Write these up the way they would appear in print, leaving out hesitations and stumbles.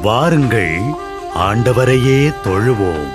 வாருங்கள், ஆண்டவரையே தொழுவோம்.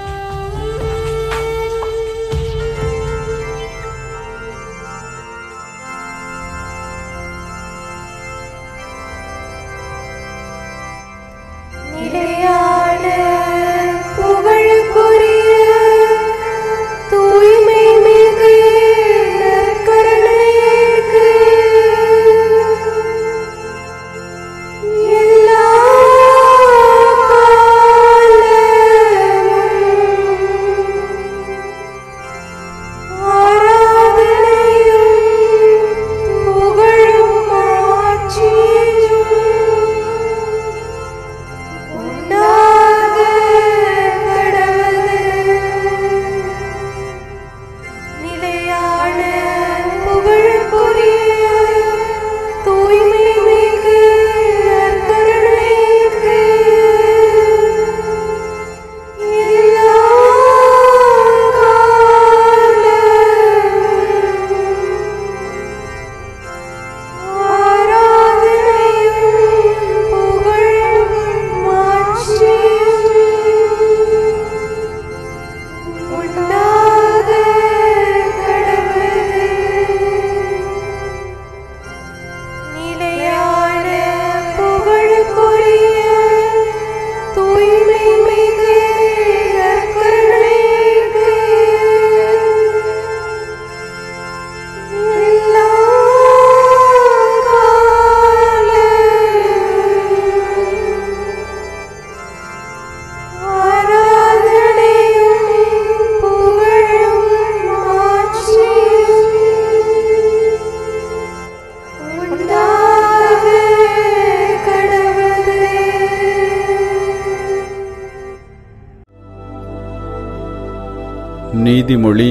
நீதிமொழி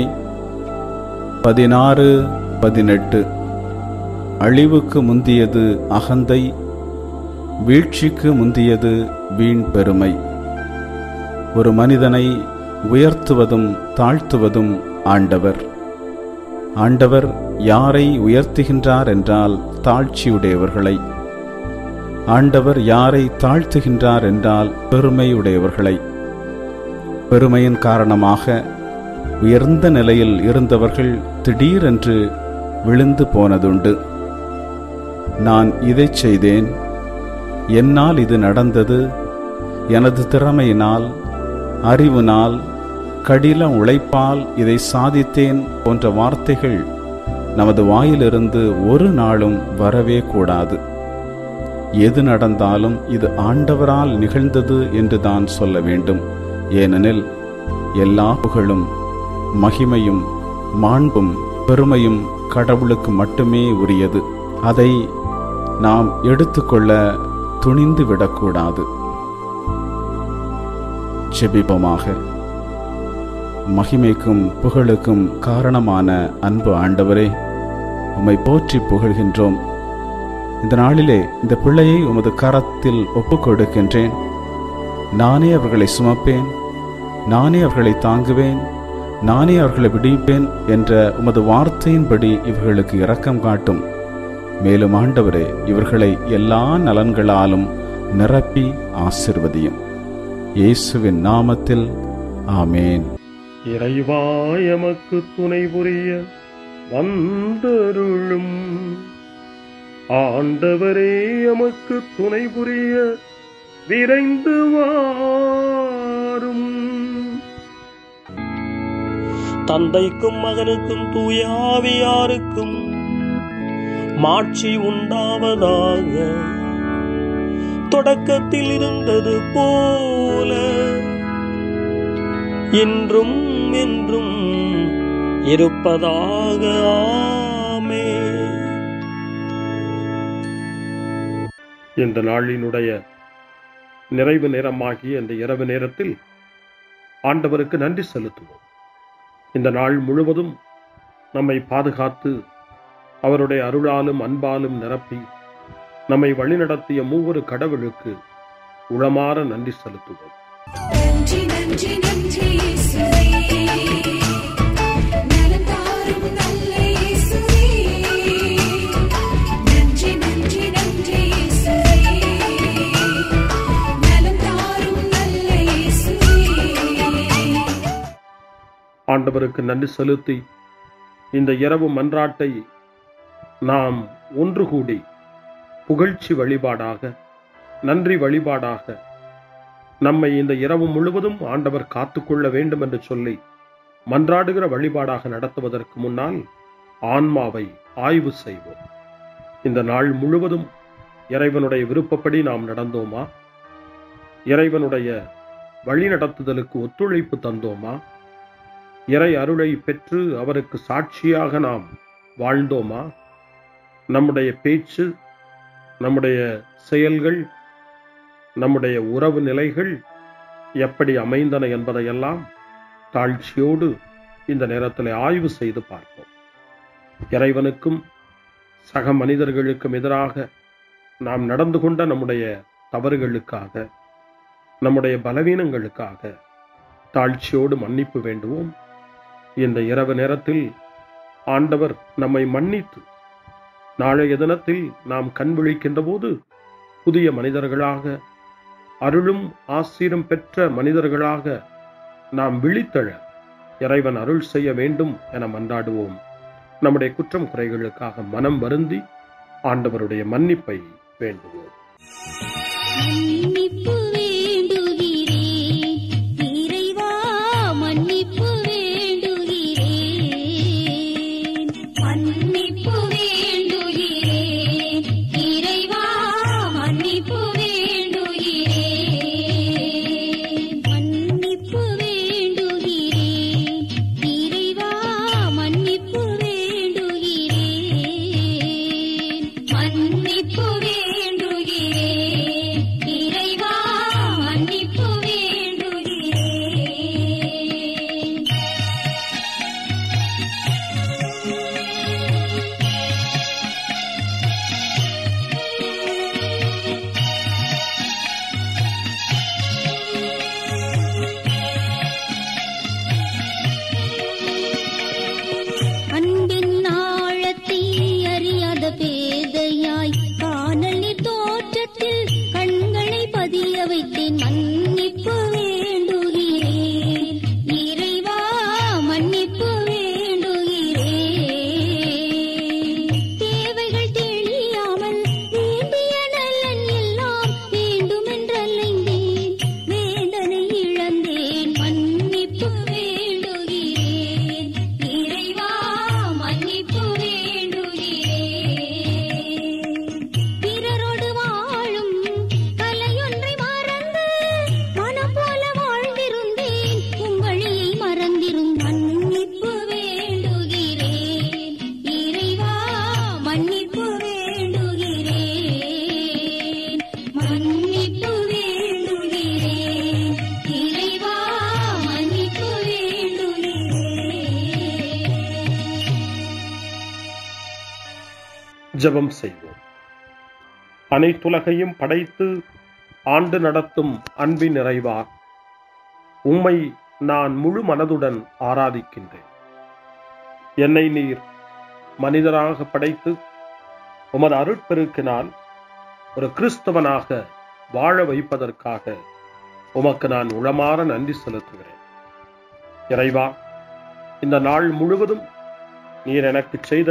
16:18. அழிவுக்கு முந்தியது அகந்தை, வீழ்ச்சிக்கு முந்தியது வீண் பெருமை. ஒரு மனிதனை உயர்த்துவதும் தாழ்த்துவதும் ஆண்டவர். ஆண்டவர் யாரை உயர்த்துகின்றார் என்றால் தாழ்ச்சியுடையவர்களை, ஆண்டவர் யாரை தாழ்த்துகின்றார் என்றால் பெருமையுடையவர்களை. பெருமையின் காரணமாக உயர்ந்த நிலையில் இருந்தவர்கள் திடீரென்று விழுந்து போனதுண்டு. நான் இதை செய்தேன், என்னால் இது நடந்தது, எனது திறமையினால், அறிவினால், கடின உழைப்பால் இதை சாதித்தேன் போன்ற வார்த்தைகள் நமது வாயிலிருந்து ஒரு நாளும் வரவே கூடாது. எது நடந்தாலும் இது ஆண்டவரால் நிகழ்ந்தது என்று தான் சொல்ல வேண்டும். ஏனெனில் எல்லா புகழும் மகிமையும் மாண்பும் பெருமையும் கடவுளுக்கு மட்டுமே உரியது. அதை நாம் எடுத்துக்கொள்ள துணிந்து விடக்கூடாது. ஜெபிப்போமாக. மகிமைக்கும் புகழுக்கும் காரணமான அன்பு ஆண்டவரே, உம்மை போற்றி புகழ்கின்றோம். இந்த நாளிலே இந்த பிள்ளையை உமது கரத்தில் ஒப்புக் கொடுக்கின்றேன். நானே அவர்களை சுமப்பேன், நானே அவர்களை தாங்குவேன், நானே அவர்களை விடுவிப்பேன் என்ற உமது வார்த்தையின்படி இவர்களுக்கு இரக்கம் காட்டும். மேலும் ஆண்டவரே, இவர்களை எல்லா நலன்களாலும் நிரப்பி ஆசிர்வதியும். இயேசுவின் நாமத்தில் ஆமேன். இறைவா எமக்கு துணை புரிய வந்தருளும். ஆண்டவரே எமக்கு துணை புரிய விரைந்து வாரும். தந்தைக்கும் மகனுக்கும் தூய ஆவியாருக்கும் மாட்சி உண்டாவதாக. தொடக்கத்தில் இருந்தது போல இன்றும் என்றும் இருப்பதாக. ஆமென். இந்த நாளினுடைய நிறைவு நேரமாகிய இந்த இரவு நேரத்தில் ஆண்டவருக்கு நன்றி செலுத்துவோம். இந்த நாள் முழுவதும் நம்மை பாதுகாத்து அவருடைய அருளாலும் அன்பாலும் நிரப்பி நம்மை வழிநடத்திய மூவொரு கடவுளுக்கு உளமாற நன்றி செலுத்துவோம். நன்றி நன்றி நன்றி இயேசுவே, நலம் தாரும் நல்ல இயேசுவே. நன்றி நன்றி நன்றி இயேசுவே, நலம் ஆண்டவருக்கு நன்றி செலுத்தி இந்த இரவு மன்றாட்டை நாம் ஒன்று கூடி புகழ்ச்சி வழிபாடாக, நன்றி வழிபாடாக நம்மை இந்த இரவு முழுவதும் ஆண்டவர் காத்துக்கொள்ள வேண்டும் என்று சொல்லி மன்றாடுகிற வழிபாடாக நடத்துவதற்கு முன்னால் ஆன்மாவை ஆய்வு செய்வோம். இந்த நாள் முழுவதும் இறைவனுடைய விருப்பப்படி நாம் நடந்தோமா? இறைவனுடைய வழிநடத்துதலுக்கு ஒத்துழைப்பு தந்தோமா? இறை அருளை பெற்று அவருக்கு சாட்சியாக நாம் வாழ்ந்தோமா? நம்முடைய பேச்சு, நம்முடைய செயல்கள், நம்முடைய உறவு நிலைகள் எப்படி அமைந்தன என்பதையெல்லாம் தாழ்ச்சியோடு இந்த நேரத்தில் ஆய்வு செய்து பார்ப்போம். இறைவனுக்கும் சக மனிதர்களுக்கும் எதிராக நாம் நடந்து கொண்ட நம்முடைய தவறுகளுக்காக, நம்முடைய பலவீனங்களுக்காக தாழ்ச்சியோடு மன்னிப்பு வேண்டுவோம். இந்த இரவு நேரத்தில் ஆண்டவர் நம்மை மன்னித்து நாளைய தினத்தில் நாம் கண் விழிக்கின்ற போது புதிய மனிதர்களாக, அருளும் ஆசீரும் பெற்ற மனிதர்களாக நாம் விழித்தெழ இறைவன் அருள் செய்ய வேண்டும் என மன்றாடுவோம். நம்முடைய குற்றம் குறைகளுக்காக மனம் வருந்தி ஆண்டவருடைய மன்னிப்பை வேண்டுவோம். மன்னிப்பு வேண்டுகிறேன் இறைவா, மன்னிப்பு வேண்டுகிறேன். மன்னிப்பு வேண்டுகிறேன் இறைவா, மன்னிப்பு வேண்டுகிறேன். மன்னிப்பு வேண்டுகிறேன் இறைவா, மன்னிப்பு வேண்டுகிறேன். மன்னிப்பு வேண்டுகிறேன் இறைவா, மன்னிப்பு வேண்டுகிறேன். அன்பின் ஆழத்தை அறியாத பேதையாய் காணலின் தோற்றத்தில் கண்களை பதிய வைத்தேன். மன்னிப்பு வேண்டுகிறேன் இறைவா, மன்னிப்பு வேண்டுகிறேன். தேவைகள் தெரியாமல் வேண்டிய நலன் எல்லாம் வேண்டுமென்றலைந்தேன், வேதனை இழந்தேன். மன்னிப்பு வேண்டுகிறேன் இறைவா, மன்னிப்பு வேண்டுகிறேன். பிறரோடு வாழும் கலையொன்றை மறந்து மனம் போல வாழ்ந்திருந்தேன், உம் வழியை மறந்திரும். மன்னிப்பு வேண்டுகிறேன் இறைவா, மன்னிப்பு வேண்டுகிறேன். மன்னிப்பு வேண்டுகிறேன் இறைவா, மன்னிப்பு வேண்டுகிறேன். ஜெபம் செய்வோம். அனைத்துலகையும் படைத்து ஆண்டு நடத்தும் அன்பின் நிறைவா, உம்மை நான் முழு மனதுடன் ஆராதிக்கின்றேன். என்னை நீர் மனிதராக படைத்து உமது அருட்பெருக்கினால் ஒரு கிறிஸ்தவனாக வாழ வைப்பதற்காக உமக்கு நான் உளமாற நன்றி செலுத்துகிறேன். இறைவா, இந்த நாள் முழுவதும் நீர் எனக்கு செய்த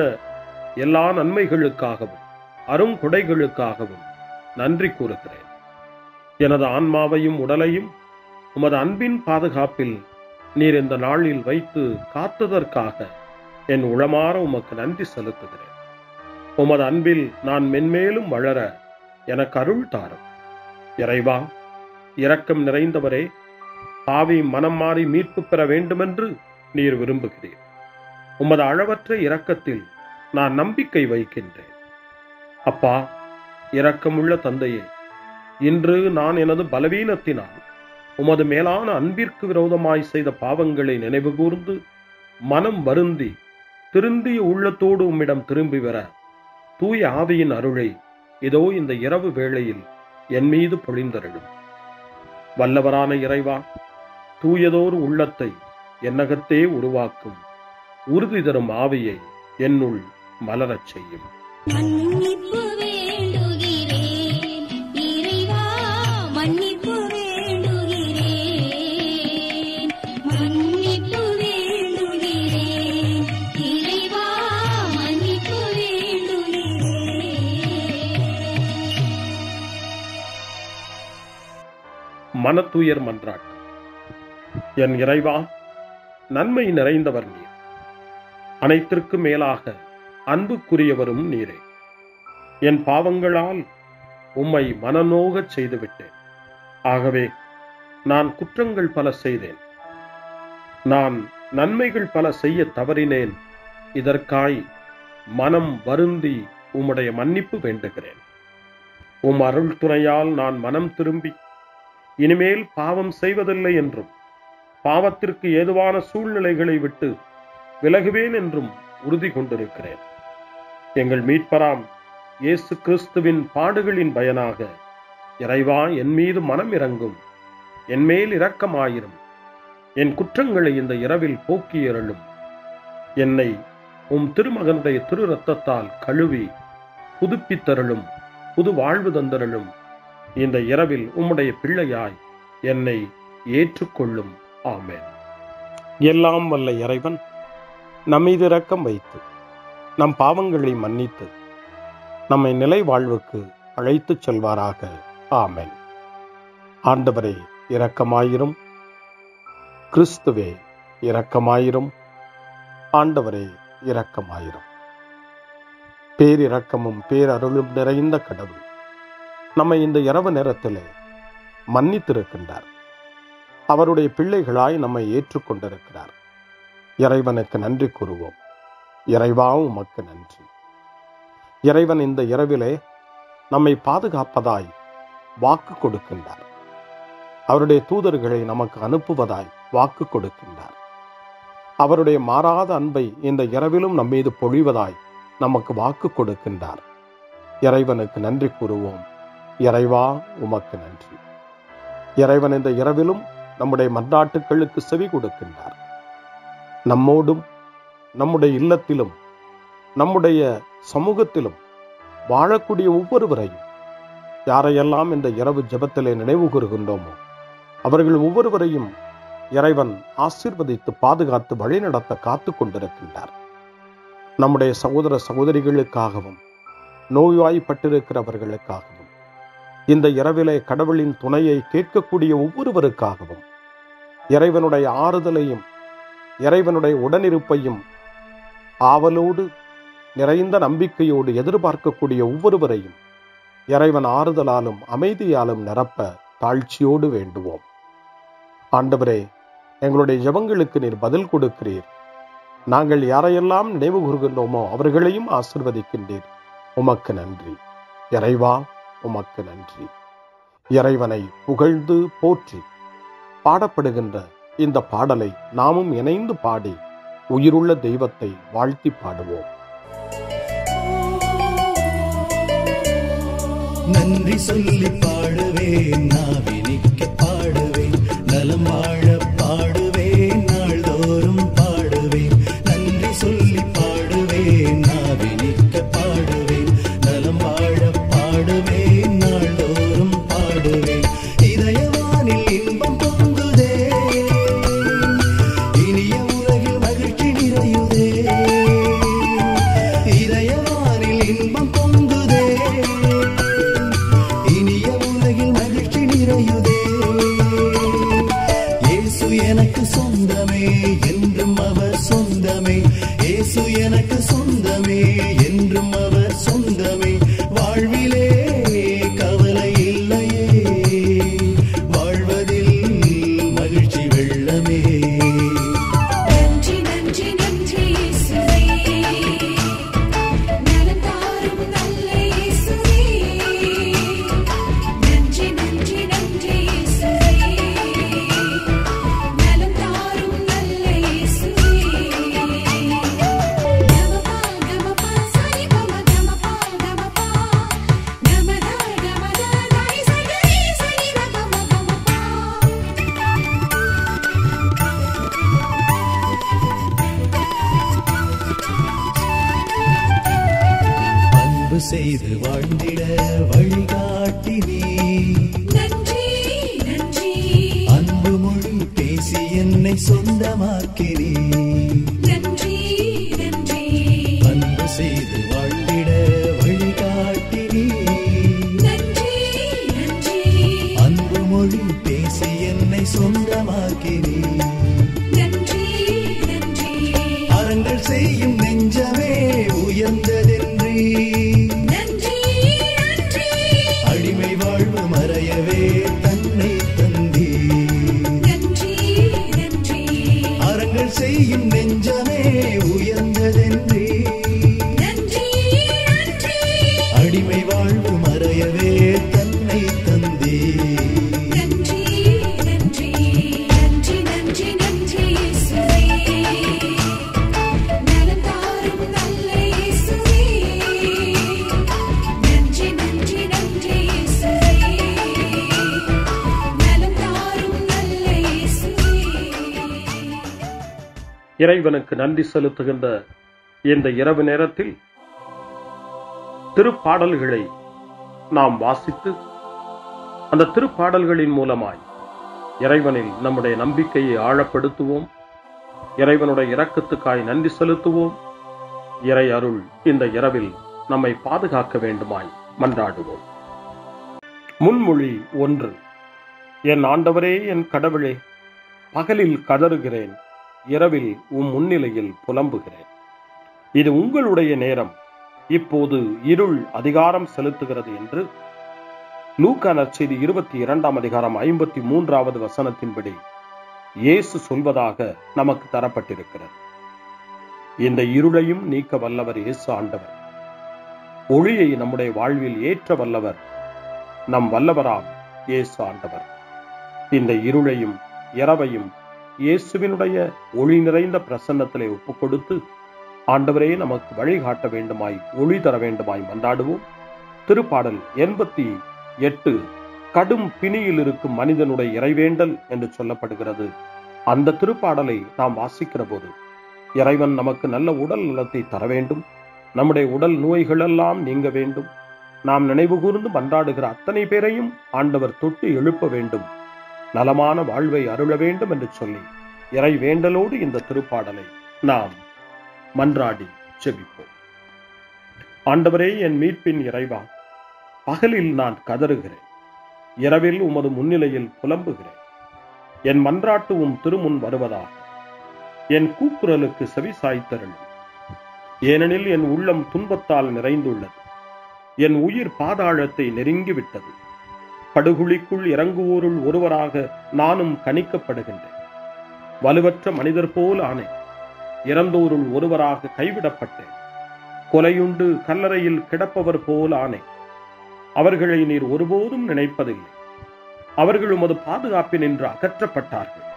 எல்லா நன்மைகளுக்காகவும் அருங்கொடைகளுக்காகவும் நன்றி கூறுகிறேன். எனது ஆன்மாவையும் உடலையும் உமது அன்பின் பாதுகாப்பில் நீர் இந்த நாளில் வைத்து காத்ததற்காக என் உளமாற உமக்கு நன்றி செலுத்துகிறேன். உமது அன்பில் நான் மென்மேலும் வளர எனக்கு அருள் தாரும். இறைவா, இரக்கம் நிறைந்தவரே, பாவி மனம் மாறி மீட்பு பெற வேண்டுமென்று நீர் விரும்புகிறீர். உமது அளவற்ற இரக்கத்தில் நான் நம்பிக்கை வைக்கின்றேன். அப்பா, இரக்கமுள்ள தந்தையே, இன்று நான் எனது பலவீனத்தினால் உமது மேலான அன்பிற்கு விரோதமாய் செய்த பாவங்களை நினைவு கூர்ந்து மனம் வருந்தி திருந்திய உள்ளத்தோடு உம்மிடம் திரும்பி வர தூய ஆவியின் அருளை இதோ இந்த இரவு வேளையில் என் மீது பொழிந்தருளும். வல்லவரான இறைவா, தூயதோர் உள்ளத்தை என்னகத்தே உருவாக்கும் உறுதி தரும் ஆவியை என்னுள் மலரச் செய்யும். மன்னிப்பு வேண்டுகிறேன் இறைவா, மன்னிப்பு வேண்டுகிறேன். மன்னிப்பு வேண்டுகிறேன் மனத்துயர் மன்றாட்டு. என் இறைவா, நன்மை நிறைந்தவர் நீர், அனைத்திற்கும் மேலாக அன்புக்குரியவரும் நீரே. என் பாவங்களால் உம்மை மனநோகச் செய்துவிட்டேன். ஆகவே நான் குற்றங்கள் பல செய்தேன், நான் நன்மைகள் பல செய்ய தவறினேன். இதற்காய் மனம் வருந்தி உம்முடைய மன்னிப்பு வேண்டுகிறேன். உம் அருள் துணையால் நான் மனம் திரும்பி இனிமேல் பாவம் செய்வதில்லை என்றும் பாவத்திற்கு ஏதுவான சூழ்நிலைகளை விட்டு விலகுவேன் என்றும் உறுதி கொண்டிருக்கிறேன். எங்கள் மீட்பராம் இயேசு கிறிஸ்துவின் பாடுகளின் பயனாக இறைவா, என் மீது மனம் இறங்கும், என் மேல் இரக்கமாயிரும். என் குற்றங்களை இந்த இரவில் போக்கியருளும். என்னை உம் திருமகனுடைய திரு இரத்தத்தால் கழுவி புதுப்பித்தருளும், புது வாழ்வு தந்தருளும். இந்த இரவில் உம்முடைய பிள்ளையாய் என்னை ஏற்றுக்கொள்ளும். ஆமென். எல்லாம் வல்ல இறைவன் நம்மீது இரக்கம் வைத்து நம் பாவங்களை மன்னித்து நம்மை நிலை வாழ்வுக்கு அழைத்துச் செல்வாராக. ஆமென். ஆண்டவரே இரக்கமாயிரும். கிறிஸ்துவே இரக்கமாயிரும். ஆண்டவரே இரக்கமாயிரும். பேரிரக்கமும் பேரருளும் நிறைந்த கடவுள் நம்மை இந்த இரவு நேரத்திலே மன்னித்திருக்கின்றார். அவருடைய பிள்ளைகளாய் நம்மை ஏற்றுக்கொண்டிருக்கிறார். இறைவனுக்கு நன்றி கூறுவோம். இறைவா, உமக்கு நன்றி. இறைவன் இந்த இரவிலே நம்மை பாதுகாப்பதாய் வாக்கு கொடுக்கின்றார். அவருடைய தூதர்களை நமக்கு அனுப்புவதாய் வாக்கு கொடுக்கின்றார். அவருடைய மாறாத அன்பை இந்த இரவிலும் நம்மீது பொழிவதாய் நமக்கு வாக்கு கொடுக்கின்றார். இறைவனுக்கு நன்றி கூறுவோம். இறைவா, உமக்கு நன்றி. இறைவன் இந்த இரவிலும் நம்முடைய மன்றாட்டுக்களுக்கு செவி கொடுக்கின்றார். நம்மோடும் நம்முடைய இல்லத்திலும் நம்முடைய சமூகத்திலும் வாழக்கூடிய ஒவ்வொருவரையும், யாரையெல்லாம் இந்த இரவு ஜெபத்திலே நினைவு கூறுகின்றோமோ அவர்கள் ஒவ்வொருவரையும் இறைவன் ஆசீர்வதித்து பாதுகாத்து வழிநடத்த காத்து கொண்டிருக்கின்றார். நம்முடைய சகோதர சகோதரிகளுக்காகவும் நோய்வாய்ப்பட்டிருக்கிறவர்களுக்காகவும் இந்த இரவிலே கடவுளின் துணையை கேட்கக்கூடிய ஒவ்வொருவருக்காகவும் இறைவனுடைய ஆறுதலையும் இறைவனுடைய உடனிருப்பையும் ஆவலோடு நிறைந்த நம்பிக்கையோடு எதிர்பார்க்கக்கூடிய ஒவ்வொருவரையும் இறைவன் ஆறுதலாலும் அமைதியாலும் நிரப்ப தாழ்ச்சியோடு வேண்டுவோம். ஆண்டவரே, எங்களுடைய ஜெபங்களுக்கு நீர் பதில் கொடுக்கிறீர். நாங்கள் யாரையெல்லாம் நினைவு கூறுகின்றோமோ அவர்களையும் ஆசீர்வதிக்கின்றீர். உமக்கு நன்றி. இறைவா, உமக்கு நன்றி. இறைவனை புகழ்ந்து போற்றி பாடப்படுகின்ற இந்த பாடலை நாமும் இணைந்து பாடி உயிருள்ள தெய்வத்தை வாழ்த்தி பாடுவோம். நன்றி சொல்லி பாடுவேன், நாவினிக்க பாடுவேன், நலம் வாழ பாடுவேன், நாள்தோறும் பாடுவேன். நன்றி சொல்லி பாடுவேன், நாவினிக்க பாடுவேன், நலம் வாழ பாடுவேன், நாள்தோறும் பாடுவேன். இதயவானில் இன்பம் பொங்குதே, இனிய உலகில் மகிழ்ச்சி நிறையுதே. இதயவானில் இன்பம் பொங்குதே, இனிய உலகில் மகிழ்ச்சி நிறையுதே. சொந்தமாக்கினீ. நன்றி நன்றி அறங்கள் செய்யும் நெஞ்சமே உயர்ந்ததென்றி. நன்றி நன்றி அடிமை வாழ்வு மறையவே தன்னை தந்தீ. நன்றி நன்றி அறங்கள் செய்யும் நெஞ்சமே உயர்ந்ததென்றி. நன்றி நன்றி அடிமை வாழ்வு மறையவே தன்னை தந்தீ. நன்றி நன்றி நன்றி நன்றி நன்றி இயேசுவே. நலம் தாரும் நல்ல இயேசுவே. நன்றி நன்றி நன்றி இயேசுவே. நலம் தாரும் நல்ல இயேசுவே. இறைவனுக்கு நன்றி செலுத்துகின்ற இந்த இரவு நேரத்தில் திருப்பாடல்களை நாம் வாசித்து அந்த திருப்பாடல்களின் மூலமாய் இறைவனில் நம்முடைய நம்பிக்கையை ஆழப்படுத்துவோம். இறைவனுடைய இரக்கத்துக்காய் நன்றி செலுத்துவோம். இறை அருள் இந்த இரவில் நம்மை பாதுகாக்க வேண்டுமாய் மன்றாடுவோம். முன்மொழி 1. என் ஆண்டவரே, என் கடவுளே, பகலில் கதறுகிறேன், இரவில் முன்னிலையில் புலம்புகிறேன். இது உங்களுடைய நேரம், இப்போது இருள் அதிகாரம் செலுத்துகிறது என்று லூக்கா நற்செய்தி 22ஆம் அதிகாரம் 53வது வசனத்தின்படி இயேசு சொல்வதாக நமக்கு தரப்பட்டிருக்கிறது. இந்த இருளையும் நீக்க வல்லவர் இயேசு ஆண்டவர். ஒளியை நம்முடைய வாழ்வில் ஏற்ற வல்லவர் நம் வல்லவராம் இயேசு ஆண்டவர். இந்த இருளையும் இரவையும் இயேசுவினுடைய ஒளி நிறைந்த பிரசன்னத்திலே ஒப்புக் கொடுத்து ஆண்டவரே நமக்கு வழிகாட்ட வேண்டுமாய், ஒளி தர வேண்டுமாய் மன்றாடுவோம். திருப்பாடல் 88 கடும் பிணியில் இருக்கும் மனிதனுடைய இறைவேண்டல் என்று சொல்லப்படுகிறது. அந்த திருப்பாடலை நாம் வாசிக்கிற போது இறைவன் நமக்கு நல்ல உடல் நலத்தை தர வேண்டும், நம்முடைய உடல் நோய்களெல்லாம் நீங்க வேண்டும், நாம் நினைவு கூர்ந்து மன்றாடுகிற அத்தனை பேரையும் ஆண்டவர் தொட்டு எழுப்ப வேண்டும், நலமான வாழ்வை அருள வேண்டும் என்று சொல்லி இறை வேண்டலோடு இந்த திருப்பாடலை நாம் மன்றாடி ஜெபிப்போம். ஆண்டவரே, என் மீட்பின் இறைவா, பகலில் நான் கதறுகிறேன், இரவில் உமது முன்னிலையில் புலம்புகிறேன். என் மன்றாட்டு திருமுன் வருவதாக என் கூக்குரலுக்கு செவி சாய்த்தருளும். ஏனெனில் என் உள்ளம் துன்பத்தால் நிறைந்துள்ளது, என் உயிர் பாதாளத்தை நெருங்கிவிட்டது. படுகுழிக்குள் இறங்குவோருள் ஒருவராக நானும் கணிக்கப்படுகின்றேன். வலுவற்ற மனிதர் போல் ஆனேன், இறந்தோருள் ஒருவராக கைவிடப்பட்டேன். கொலையுண்டு கல்லறையில் கிடப்பவர் போல் ஆனேன். அவர்களை நீர் ஒருபோதும் நினைப்பதில்லை. அவர்கள் உமது பாதுகாப்பினின்று அகற்றப்பட்டார்கள்.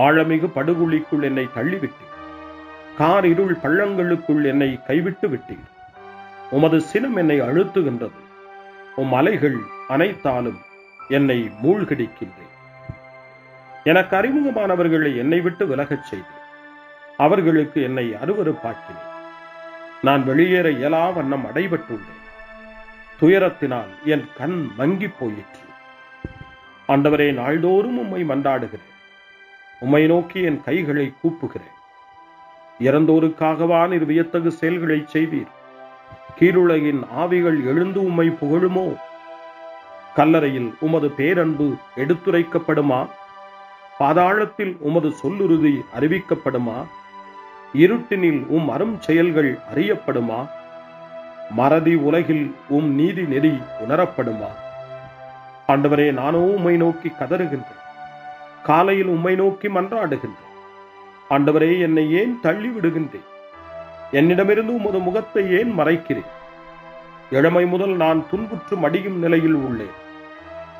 ஆழமிகு படுகுழிக்குள் என்னை தள்ளிவிட்டீர், கார் இருள் பள்ளங்களுக்குள் என்னை கைவிட்டு விட்டீர். உமது சினம் என்னை அழுத்துகின்றது, உம் அலைகள் அனைத்தாலும் என்னை மூழ்கடிக்கின்றேன். எனக்கு அறிமுகமானவர்களை என்னை விட்டு விலகச் செய்தேன், அவர்களுக்கு என்னை அருவருப்பாக்கினேன். நான் வெளியேற இயலா வண்ணம் அடைபட்டுள்ளேன், துயரத்தினால் என் கண் மங்கி போயிற்று. ஆண்டவரே, நாள்தோறும் உம்மை மன்றாடுகிறேன், உம்மை நோக்கி என் கைகளை கூப்புகிறேன். இறந்தோருக்காகவா நீர் வியத்தகு செயல்களை செய்வீர்? கீழுலகின் ஆவிகள் எழுந்து உம்மை புகழுமோ? கல்லறையில் உமது பேரன்பு எடுத்துரைக்கப்படுமா? பாதாளத்தில் உமது சொல்லுறுதி அறிவிக்கப்படுமா? இருட்டினில் அரும் செயல்கள் அறியப்படுமா? மறதி உலகில் நீதி நெறி உணரப்படுமா? ஆண்டவரே, நானோ உம்மை நோக்கி கதறுகின்றேன், காலையில் உம்மை நோக்கி மன்றாடுகின்றேன். ஆண்டவரே, என்னை ஏன் தள்ளி விடுகின்றேன்? என்னிடமிருந்து உமது முகத்தை ஏன் மறைக்கிறேன்? இளமை முதல் நான் துன்புற்று மடியும் நிலையில் உள்ளேன்.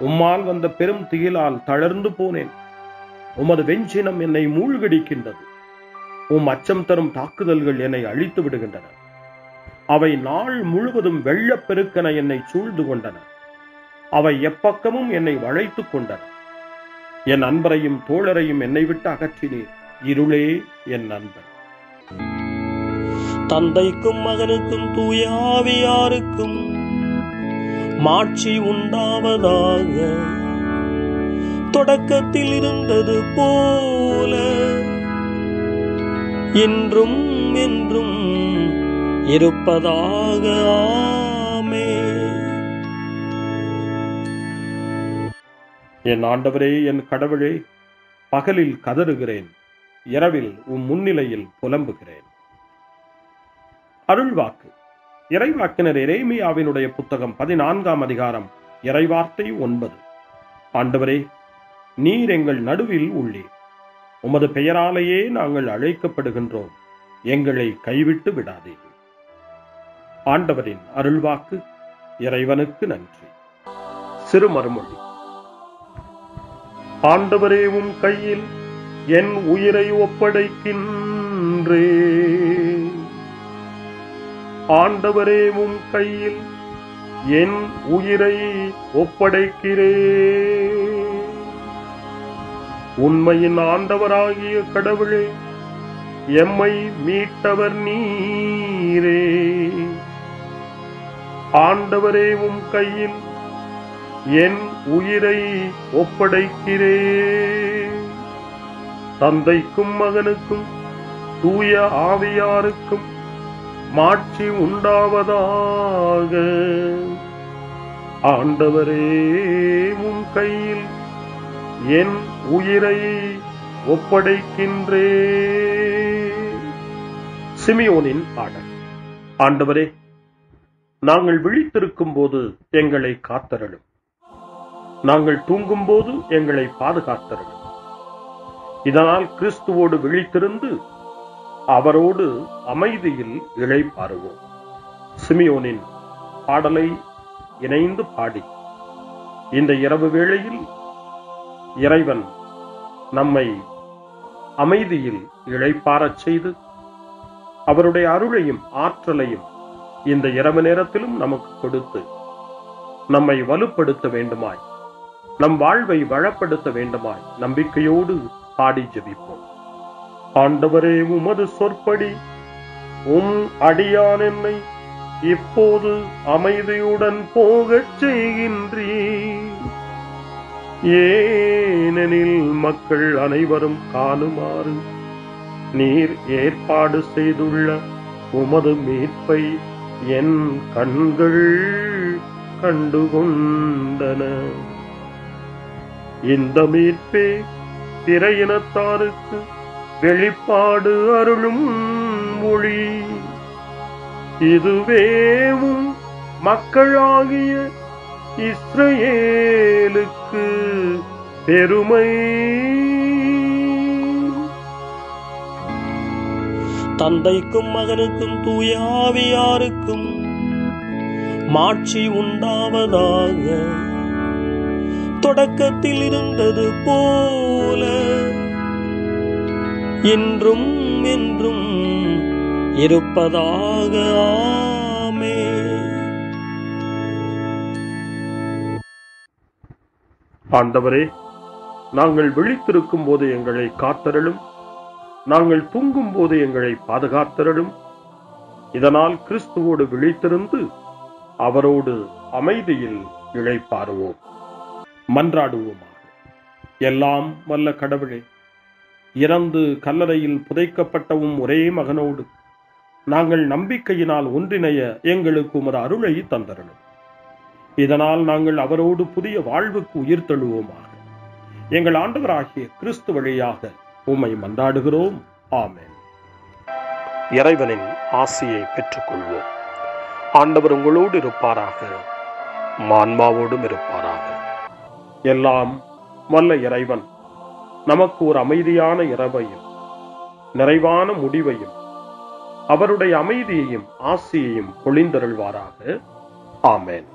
உம்மால் வந்த பெரும் திகிலால் தளர்ந்து போனேன். உமது வெஞ்சினம் என்னை மூழ்கடிக்கின்றது. உம் அச்சம் தரும் தாக்குதல்கள் என்னை அழித்து விடுகின்றன. அவை நாள் முழுவதும் வெள்ளப்பெருக்கென என்னை சூழ்ந்து கொண்டன. அவை எப்பக்கமும் என்னை வளைத்துக் கொண்டன. என் அன்பரையும் தோழரையும் என்னை விட்டு அகற்றினீர். இருளே என் நண்பன். தந்தைக்கும் மகனுக்கும் தூய ஆவியாருக்கும் மாட்சி உண்டாவதாக. தொடக்கத்தில் இருந்தது போல இன்றும் என்றும் இருப்பதாக. ஆமென். என் ஆண்டவரே, என் கடவுளே, பகலில் கதறுகிறேன், இரவில் முன்னிலையில் புலம்புகிறேன். அருள்வாக்கு. இறைவாக்கினர் எரேமியாவினுடைய புத்தகம் 14ஆம் அதிகாரம் இறைவார்த்தை 9. ஆண்டவரே, நீர் எங்கள் நடுவில் உள்ளீர். உமது பெயராலேயே நாங்கள் அழைக்கப்படுகின்றோம். எங்களை கைவிட்டு விடாதீர்கள். ஆண்டவரின் அருள்வாக்கு. இறைவனுக்கு நன்றி. சிறுமறுமொழி. ஆண்டவரே, உம் கையில் என் உயிரை ஒப்படைக்கின்றேன். ஆண்டவரே, உம் கையில் என் உயிரை ஒப்படைக்கிறேன். உண்மையின் ஆண்டவராகிய கடவுளே, எம்மை மீட்டவர் நீரே. ஆண்டவரே, உம் கையில் என் உயிரை ஒப்படைக்கிறேன். தந்தைக்கும் மகனுக்கும் தூய ஆவியாருக்கும் மாட்சி உண்டாவதாக. ஆண்டவரே, உம் கையில் என் உயிரை ஒப்படைக்கின்றேன். சிமியோனின் பாடல். ஆண்டவரே, நாங்கள் விழித்திருக்கும் போது எங்களை காத்தருளும். நாங்கள் தூங்கும் போது எங்களை பாதுகாத்தருளும். இதனால் கிறிஸ்துவோடு விழித்திருந்து அவரோடு அமைதியில் இளைப்பாறுவோம். சிமியோனின் பாடலை இணைந்து பாடி இந்த இரவு வேளையில் இறைவன் நம்மை அமைதியில் இளைப்பாறச் செய்து அவருடைய அருளையும் ஆற்றலையும் இந்த இரவு நேரத்திலும் நமக்கு கொடுத்து நம்மை வலுப்படுத்த வேண்டுமாய், நம் வாழ்வை வளப்படுத்த வேண்டுமாய் நம்பிக்கையோடு பாடி ஜெபிப்போம். ஆண்டவரே, உமது சொற்படி உம் அடியான் என்னை இப்போது அமைதியுடன் போகச் செய்கின்றீர். ஏனெனில் மக்கள் அனைவரும் காணுமாறு நீர் ஏற்பாடு செய்துள்ள உமது மீட்பை என் கண்கள் கண்டுகொண்டன. இந்த மீட்பே பிற இனத்தாருக்கு வெளிப்பாடு அருளும் மொழி. இதுவேவும் மக்களாகிய இஸ்ரவேலுக்கு பெருமை. தந்தைக்கும் மகனுக்கும் தூய ஆவியாருக்கும் மாட்சி உண்டாவதாக. தொடக்கத்தில் இருந்தது போல இன்றும் என்றும் இருப்பதாக. ஆமென். ஆண்டவரே, நாங்கள் விழித்திருக்கும் போது எங்களை காத்தருளும். நாங்கள் தூங்கும் போது எங்களை பாதுகாத்தருளும். இதனால் கிறிஸ்துவோடு விழித்திருந்து அவரோடு அமைதியில் இளைப்பாறுவோம். மன்றாடுவோமாக. எல்லாம் வல்ல கடவுளே, இறந்து கல்லறையில் புதைக்கப்பட்டவும் ஒரே மகனோடு நாங்கள் நம்பிக்கையினால் ஒன்றிணைய எங்களுக்கு உமது அருளை தந்தருளும். இதனால் நாங்கள் அவரோடு புதிய வாழ்வுக்கு உயிர் தழுவோமாக. எங்கள் ஆண்டவராகிய கிறிஸ்து வழியாக உம்மை மன்றாடுகிறோம். ஆமென். இறைவனின் ஆசியை பெற்றுக்கொள்வோம். ஆண்டவர் உங்களோடு இருப்பாராக, ஆன்மாவோடும் இருப்பாராக. எல்லாம் வல்ல இறைவன் நமக்கு ஒரு அமைதியான இரவையும் நிறைவான முடிவையும் அவருடைய அமைதியையும் ஆசியையும் பொழிந்தருள்வாராக. ஆமென்.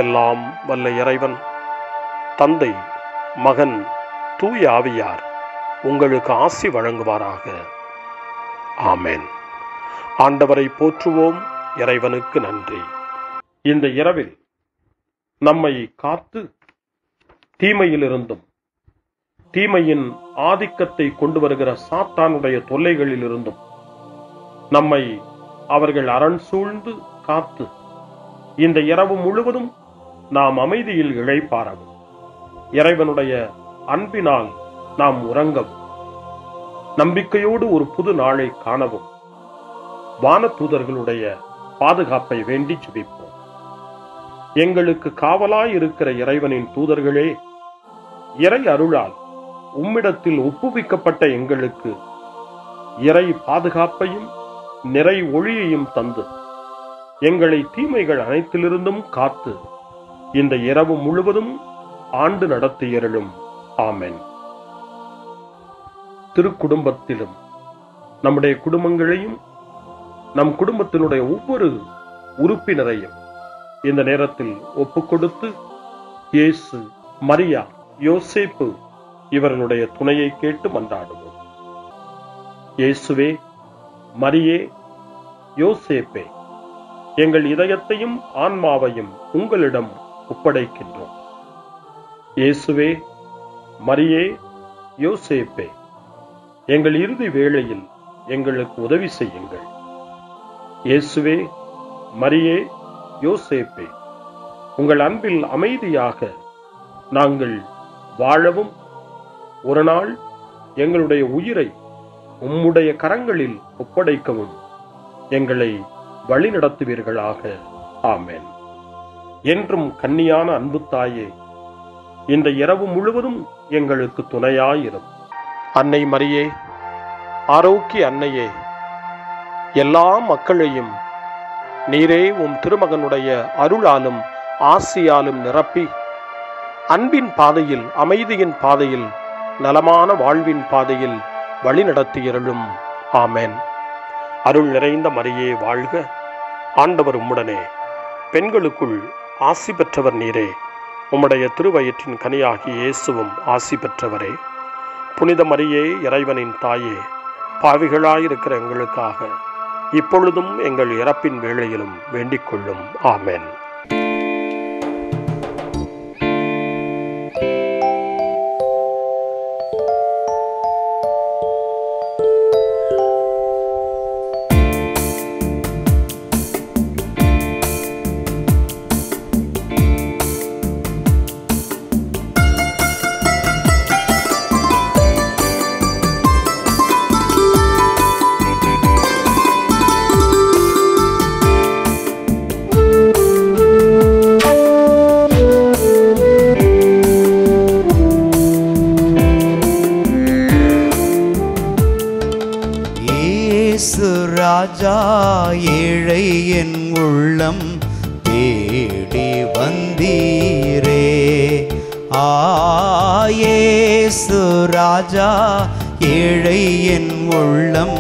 எல்லாம் வல்ல இறைவன் தந்தை, மகன், தூய ஆவியார் உங்களுக்கு ஆசி வழங்குவாராக. ஆமென். ஆண்டவரை போற்றுவோம். இறைவனுக்கு நன்றி. இந்த இரவில் நம்மை காத்து தீமையிலிருந்தும் தீமையின் ஆதிக்கத்தை கொண்டு வருகிற சாத்தானுடைய தொல்லைகளிலிருந்தும் நம்மை அவர்கள் அரண் சூழ்ந்து காத்து இந்த இரவு முழுவதும் நாம் அமைதியில் இளைப்பாறவும், இறைவனுடைய அன்பினால் நாம் உறங்கவும், நம்பிக்கையோடு ஒரு புது நாளை காணவும் வானதூதர்களுடைய பாதுகாப்பை வேண்டி ஜெபிப்போம். எங்களுக்கு காவலாய் இருக்கிற இறைவனின் தூதர்களே, இறை அருளால் உம்மிடத்தில் ஒப்புவிக்கப்பட்ட எங்களுக்கு இறை பாதுகாப்பையும் நிறை ஒளியையும் தந்து எங்களை தீமைகள் அனைத்திலிருந்தும் காத்து இந்த இரவு முழுவதும் ஆண்டு நடத்தியருளும். ஆமென். திருக்குடும்பத்திலும் நம்முடைய குடும்பங்களையும் நம் குடும்பத்தினுடைய ஒவ்வொரு உறுப்பினரையும் இந்த நேரத்தில் ஒப்புக்கொடுத்து இயேசு, மரியா, யோசேப்பு இவர்களுடைய துணையை கேட்டு மன்றாடுவோம். இயேசுவே, மரியே, யோசேப்பே, எங்கள் இதயத்தையும் ஆன்மாவையும் உங்களிடம் ஒப்படைக்கின்றோம். இயேசுவே, மரியே, யோசேப்பே, எங்கள் இறுதி வேளையில் எங்களுக்கு உதவி செய்யுங்கள். இயேசுவே, மரியே, யோசேப்பே, உங்கள் அன்பில் அமைதியாக நாங்கள் வாழவும் ஒரு நாள் எங்களுடைய உயிரை உம்முடைய கரங்களில் ஒப்படைக்கவும் எங்களை வழிநடத்துவீர்களாக. ஆமென். என்றும் கன்னியான அன்பு தாயே, இந்த இரவு முழுவதும் எங்களுக்கு துணையாயிரும். அன்னை மரியே, ஆரோக்கிய அன்னையே, எல்லா மக்களையும் நீரே உம் திருமகனுடைய அருளாலும் ஆசியாலும் நிரப்பி அன்பின் பாதையில், அமைதியின் பாதையில், நலமான வாழ்வின் பாதையில் வழிநடத்தியருளும். ஆமென். அருள் நிறைந்த மரியே வாழ்க, ஆண்டவர் உம்முடனே, பெண்களுக்குள் ஆசி பெற்றவர் நீரே, உம்முடைய திருவயிற்றின் கனியாகிய இயேசுவும் ஆசி பெற்றவரே. புனித மரியே, இறைவனின் தாயே, பாவிகளாயிருக்கிற எங்களுக்காக இப்பொழுதும் எங்கள் இறப்பின் வேளையிலும் வேண்டிக் கொள்ளும். ஆமென். ராஜா, ஏழை என் உள்ளம் தேடி வந்தீரே. இயேசு ராஜா, ஏழை என் உள்ளம்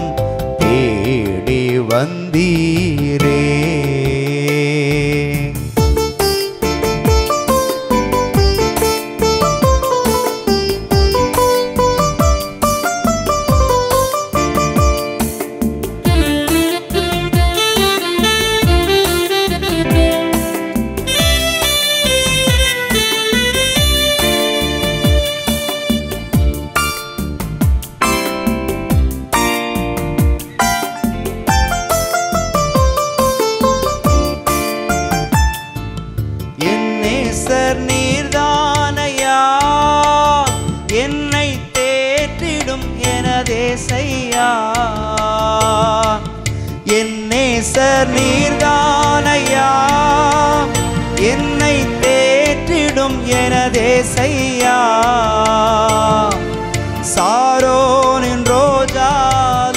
தேடி வந்தீரே. நீர்தானையா என்னை தேற்றிடும் எனதேசையா, என் நேசர் நீர்தானையா என்னை தேற்றிடும் எனதேசையா. சாரோனின் ரோஜா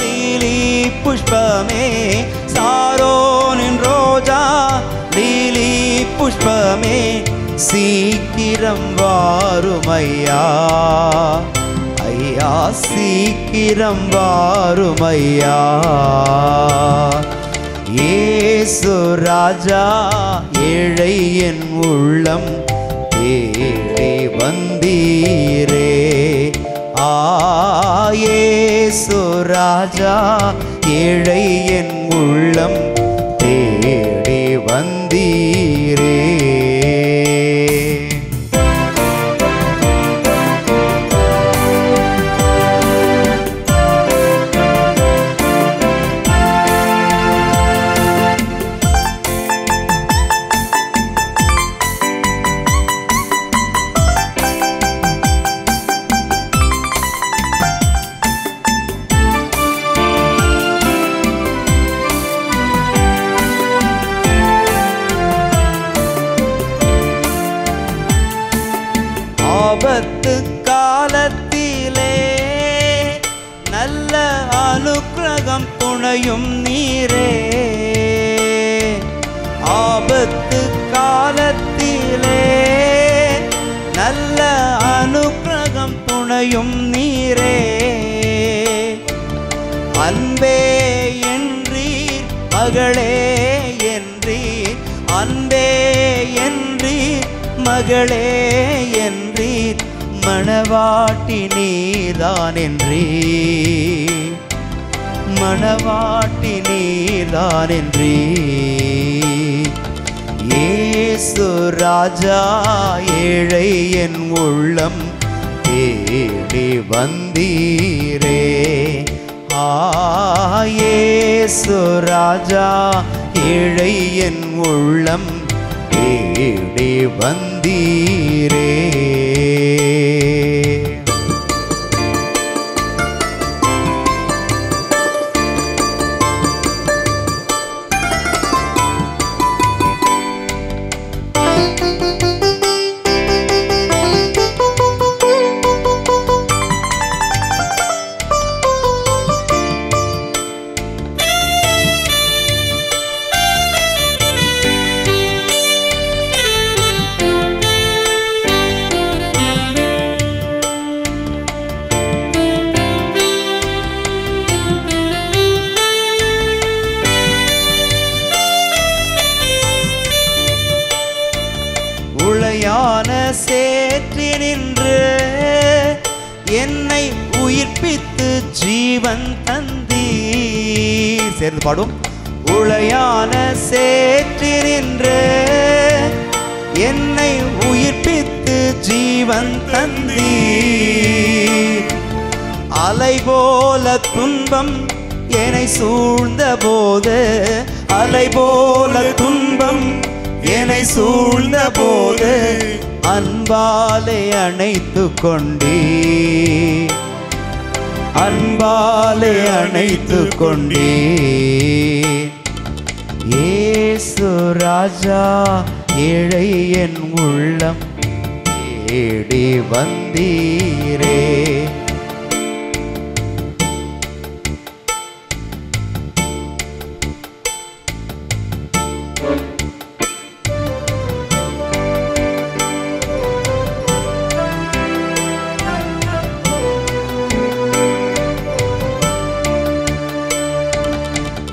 லீலி புஷ்பமே, சாரோனின் ரோஜா லீலி புஷ்பமே, சீக்கிரம் வாருமையா ஐயா, சீக்கிரம் வாருமையா. இயேசு ராஜா, ஏழை என் உள்ளம் தேடி வந்தீரே. இயேசு ராஜா, ஏழை என் உள்ளம் தேடி வந்தீரே. ஆபத்து காலத்திலே நல்ல அனுக்கிரகம் துணையும் நீரே. ஆபத்து காலத்திலே நல்ல அனுக்கிரகம் துணையும் நீரே. அன்பே என்றீர் மகளே என்றீர், அன்பே என்றீர் மகளே என்றீர், மணவாட்டி நீதான் என்றீர், மணவாட்டி நீதான் என்றீர். இயேசு ராஜா ஏழை என் உள்ளம் தேடி வந்தீரே. இயேசு ராஜா ஏழை என் உள்ளம் தேடி வந்தீரே. உளையான சேற்றினின்று என்னை உயிர்ப்பித்து ஜீவன் தந்தீர். சேர்ந்து பாடும். உளையான சேற்றினின்று என்னை உயிர்ப்பித்து ஜீவன் தந்தீர். அலை போல துன்பம் என்னை சூழ்ந்த போது, அலை போல துன்பம் என்னை சூழ்ந்த போது அன்பாலே அணைத்து கொண்டே, அன்பாலே அணைத்து கொண்டே. இயேசு ராஜா ஏழை என் உள்ளம் தேடி வந்தீரே.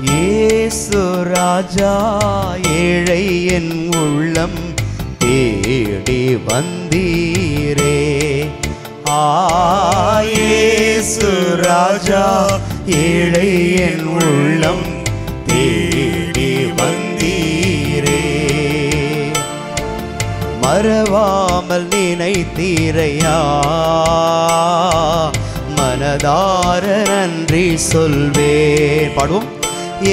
இயேசு ராஜா ஏழை என் உள்ளம் தேடி வந்தீரே. இயேசு ராஜா ஏழை என் உள்ளம் தேடி வந்தீரே. மறவாமல் நினைத்தீரையா, மனதார நன்றி சொல்வேன். பாடுவோம்.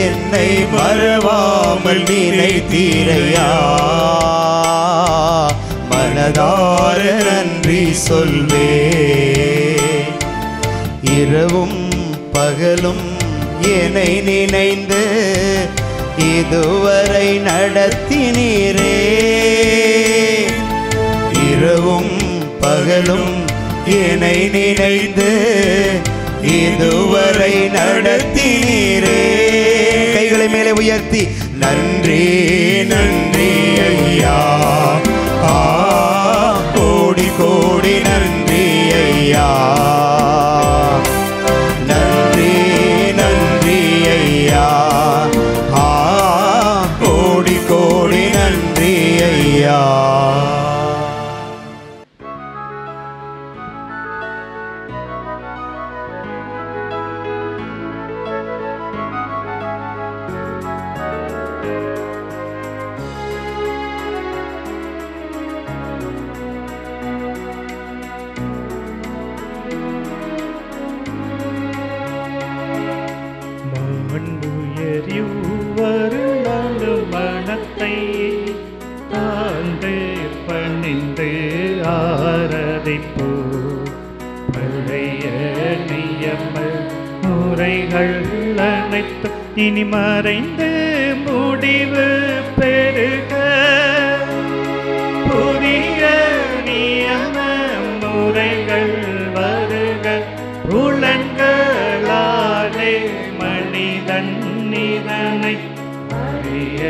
என்னை மறவாமல் நினைத்தீரையா, மனதார நன்றி சொல்வேன். இரவும் பகலும் என்னை நினைந்து இதுவரை நடத்தினீரே. இரவும் பகலும் என்னை நினைந்து இதுவரை நடத்தினீரே. கைகளை மேலே உயர்த்தி நன்றி நன்றி ஐயா, கோடி கோடி நன்றி ஐயா, நன்றி நன்றி ஐயா, கோடி கோடி நன்றி ஐயா. மனத்தை தாழ்ந்து பணிந்து ஆராதிப்போ. பழைய நியம முறைகள் அனைத்து இனி மறைந்து முடிவு பெருக. புதிய நியம முறைகள் வருக புலன்களாலே மனிதன் இதனை அறிய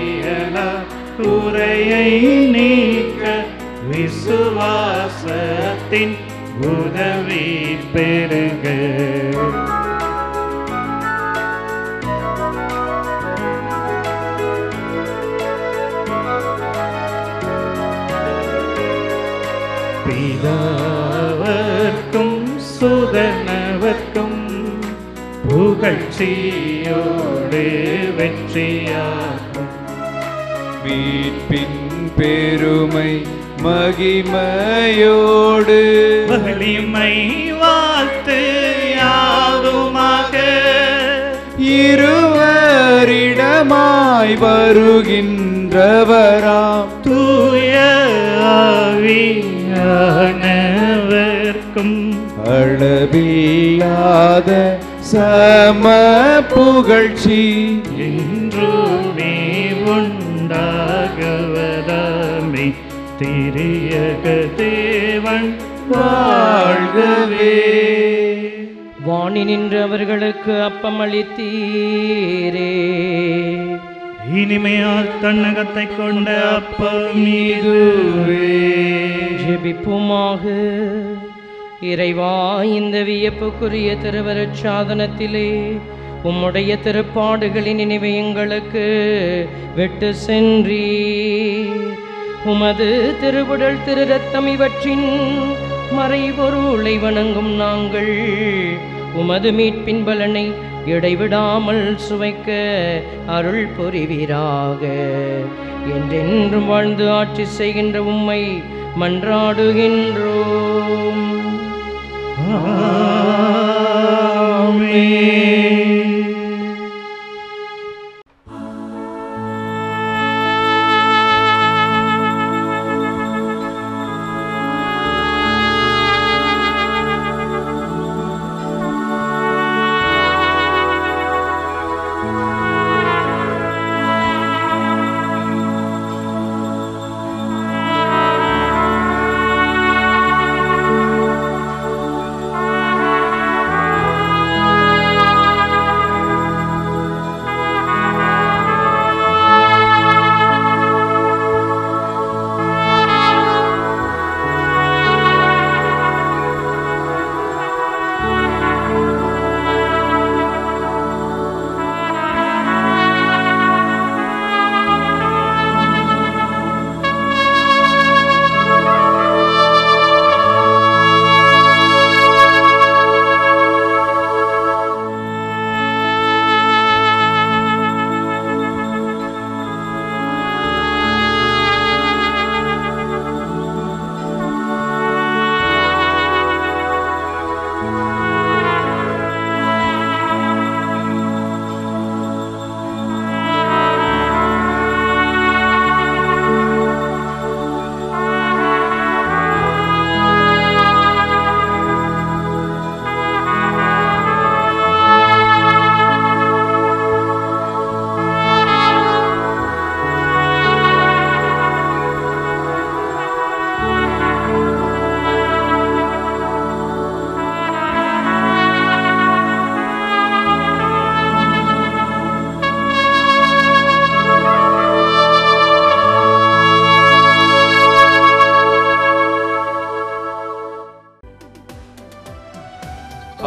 இயலா குறையை நீக்க விசுவாசத்தின் உதவி பெறுக. பிதாவர்க்கும் சுதனவர்க்கும் புகழ்ச்சியோடு வெற்றியாகும் மீட்பின் பெருமை மகிமையோடு வலிமை வாழ்த்து யாதுமாக இருவரிடமாய் வருகின்றவராம் தூய ஆவியானவர்க்கும் அளவில்லாத சம புகழ்ச்சி என்றுமே உண்டாகுவதாமே திரியக தேவன் வாழ்கவே. வாணி நின்று அவர்களுக்கு அப்பம் அளித்தீரே. இனிமையால் தன்னகத்தை கொண்ட அப்பம் இதுவே. ஜெபிப்புமாக. இறைவா, இந்த வியப்புக்குரிய திருவருட் சாதனத்திலே உம்முடைய திருப்பாடுகளின் நினைவை எங்களுக்கு விட்டு சென்றீர். உமது திருவுடல் திரு ரத்தம் இவற்றின் மறைபொருளை வணங்கும் நாங்கள் உமது மீட்பின் பலனை இடைவிடாமல் சுவைக்க அருள் புரிவீராக. என்றென்றும் வாழ்ந்து ஆட்சி செய்கின்ற உம்மை மன்றாடுகின்றோம்.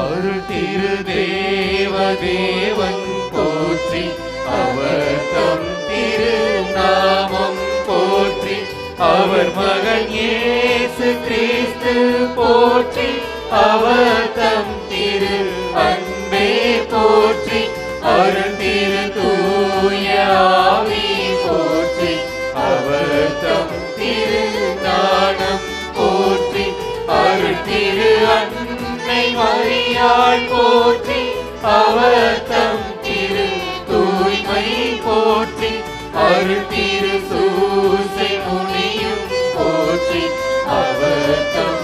அருள் திரு தேவன் போற்றி, அவர் தம் திரு நாமம் போற்றி, அவர் மகன் இயேசு கிறிஸ்து போற்றி, அவர் தம் திரு அன்பே போற்றி, அருள் திரு தூய ஆவி போற்றி, அவர் தம் திரு ஞானம் போற்றி, அருள் திரு அன்னை மரியாள் போற்றி, அவர் தம் திரு தூய்மை போற்றி, அருள் திரு சூசை முனியும் போற்றி, அவர் தம்